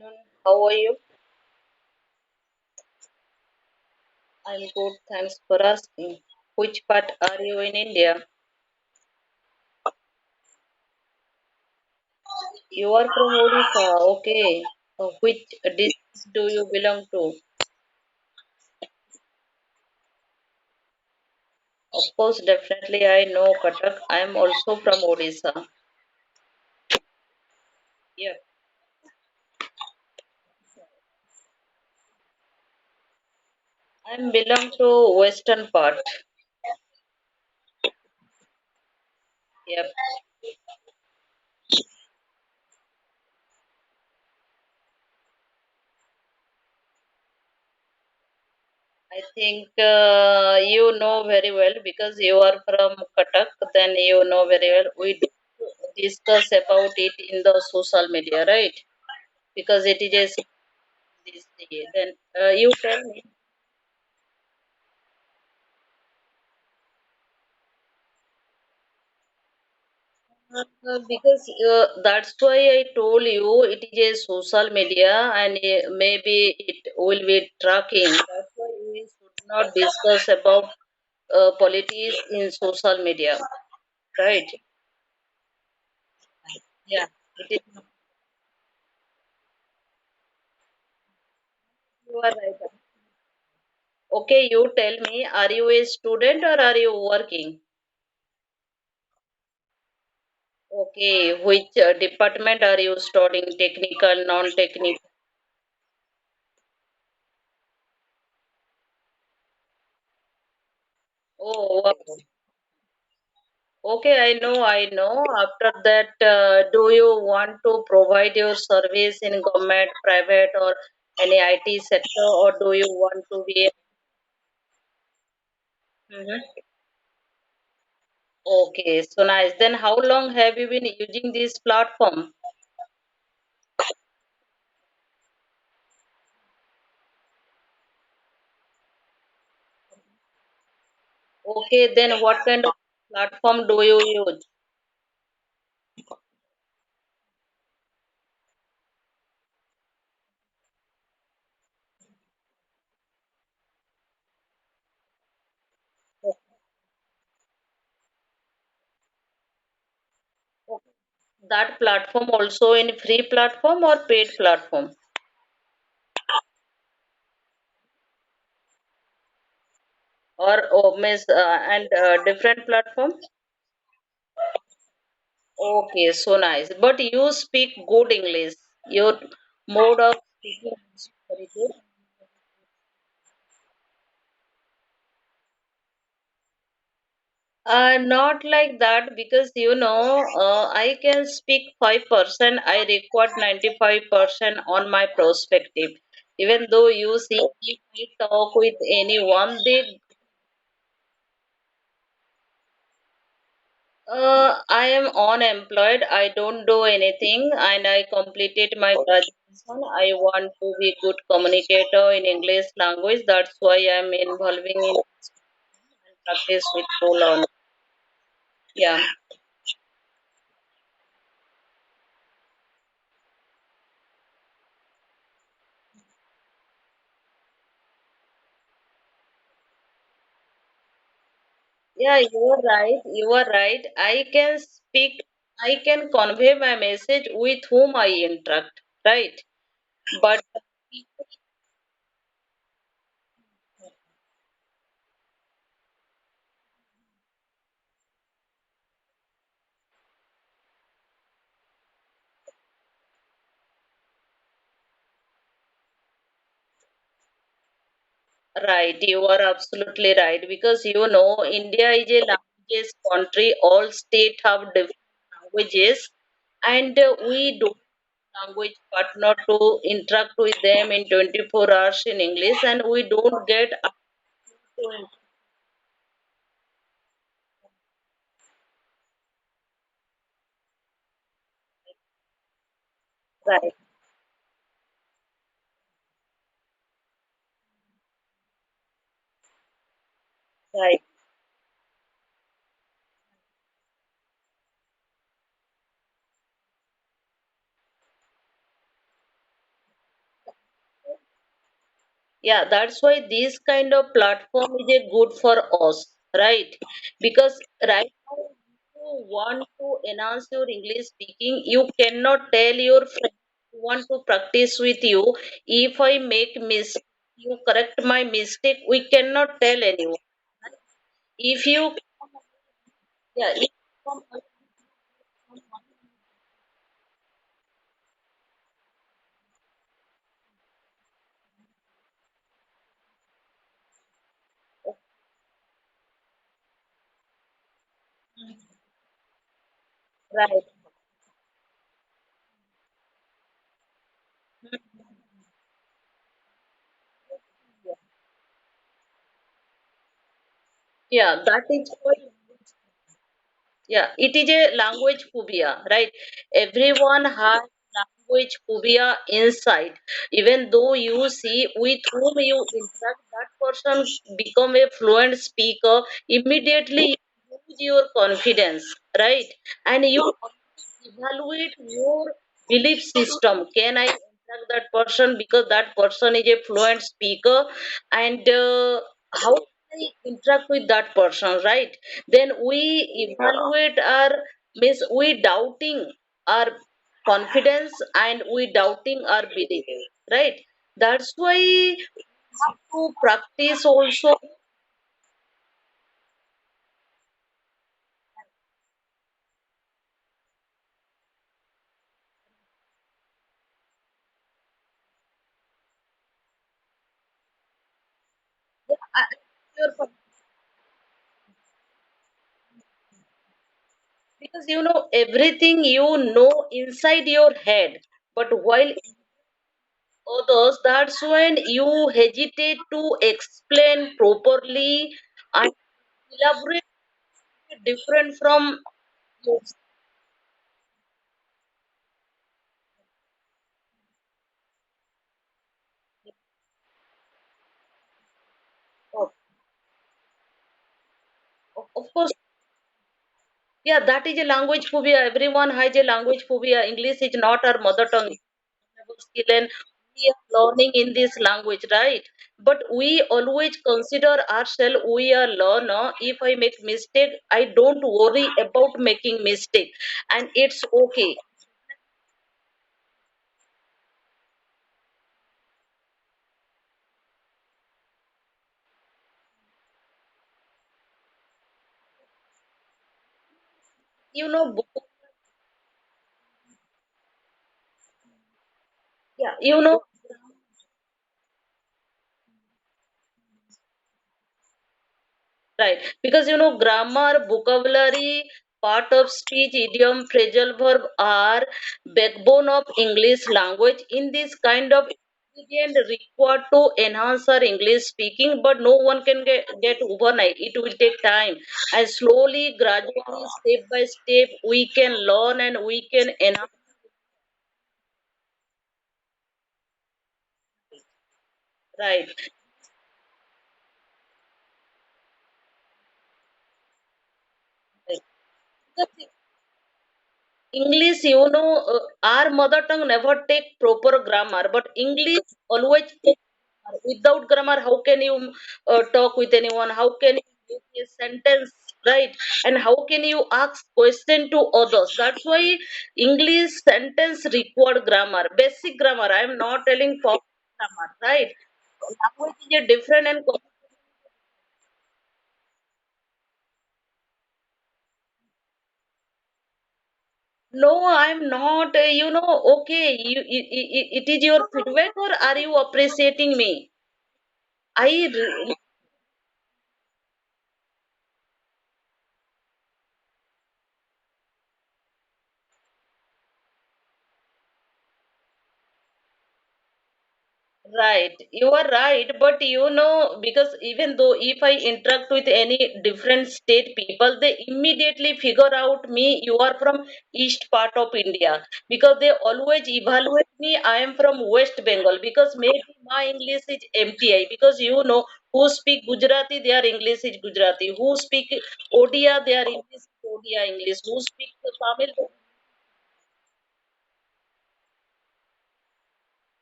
Afternoon. How are you? I'm good. Thanks for asking. Which part are you in India? You are from Odisha. Okay. Which district do you belong to? Of course, definitely I know Katak. I am also from Odisha. Yeah. I belong to western part. Yep. I think you know very well because you are from Katak. Then you know very well. We discuss about it in the social media, right? Because it is a this day. Then you tell me because that's why I told you it is a social media and maybe it will be tracking. That's why we should not discuss about politics in social media, right? Yeah, it is. You are right. Okay, you tell me, are you a student or are you working? Okay, which department are you studying? Technical, non-technical? Oh, wow. Okay, I know. After that, do you want to provide your service in government, private, or any IT sector, or do you want to be? Mhm. Okay, so nice. Then, how long have you been using this platform? Okay, then what kind of platform do you use? Okay. That platform also in free platform or paid platform, or means and different platform? Okay, so nice. But you speak good English. Your mode of speaking is very good. Not like that because I can speak 5%. I record 95% on my perspective. Even though you see, if I talk with anyone, they I am unemployed. I don't do anything, and I completed my graduation. I want to be good communicator in English language. That's why I'm involving in practice with Poland. Yeah, yeah, you are right. You are right. I can speak. I can convey my message with whom I interact. Right, but right, you are absolutely right because India is a languages country. All states have different languages, and we do language partner to interact with them in 24 hours in English, and we don't get up to it. Right, right. Yeah, that's why this kind of platform is a good for us, right? Because right now, you want to enhance your English speaking, you cannot tell your friend who want to practice with you. If I make mistake, you correct my mistake. We cannot tell anyone. If you, yeah, if from right, yeah, that is why. Yeah, it is a language phobia, right? Everyone has language phobia inside. Even though you see with whom you interact, that person become a fluent speaker, immediately you lose your confidence, right? And you evaluate your belief system. Can I interact that person because that person is a fluent speaker? And how can I interact with that person, right? Then we evaluate our means we doubting our confidence and we doubting our belief, right? That's why we have to practice also. Yeah, your because you know everything you know inside your head, but while others, that's when you hesitate to explain properly and elaborate different from of, of course. Yeah, that is a language phobia. Everyone has a language phobia. English is not our mother tongue skill, and we are learning in this language, right? But we always consider ourselves we are learner. If I make mistake, I don't worry about making mistake, and it's okay. You know, yeah, you know. Right, because you know, grammar, vocabulary, part of speech, idiom, phrasal verb are backbone of English language. In this kind of ingredient required to enhance our English speaking, but no one can get overnight. It will take time, and slowly, gradually, step by step, we can learn and we can enhance. Right. Right. Because English, you know, our mother tongue never take proper grammar, but English always take grammar. Without grammar, how can you talk with anyone? How can you make a sentence, right? And how can you ask question to others? That's why English sentence required grammar, basic grammar. I am not telling proper grammar, right? Language is a different and no, I'm not. You know, okay, it is your feedback, or are you appreciating me? I Right, you are right, but you know, because even though if I interact with any different state people, they immediately figure out me, you are from east part of India, because they always evaluate me, I am from West Bengal, because maybe my English is MTI, because you know, who speak Gujarati, their English is Gujarati, who speak Odia, their English is Odia English, who speak Tamil,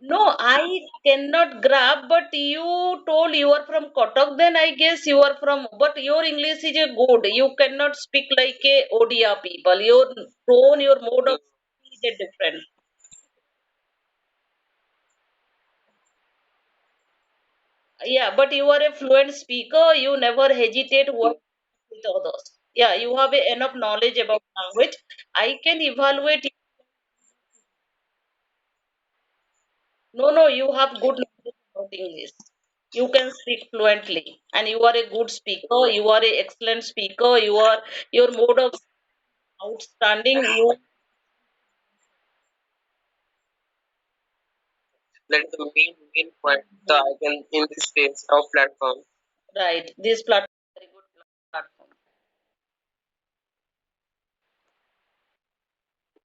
No, I cannot grab, but you told you are from Kotak, then I guess you are from, but your English is a good. You cannot speak like a Odia people. Your tone, your mode of speech is a different. Yeah, but you are a fluent speaker. You never hesitate work with others. Yeah, you have enough knowledge about language. I can evaluate. No, no, you have good knowledge about English. You can speak fluently, and you are a good speaker. You are an excellent speaker. You are your mode of outstanding. You That is the main point. The icon in this space of platform. Right. This platform.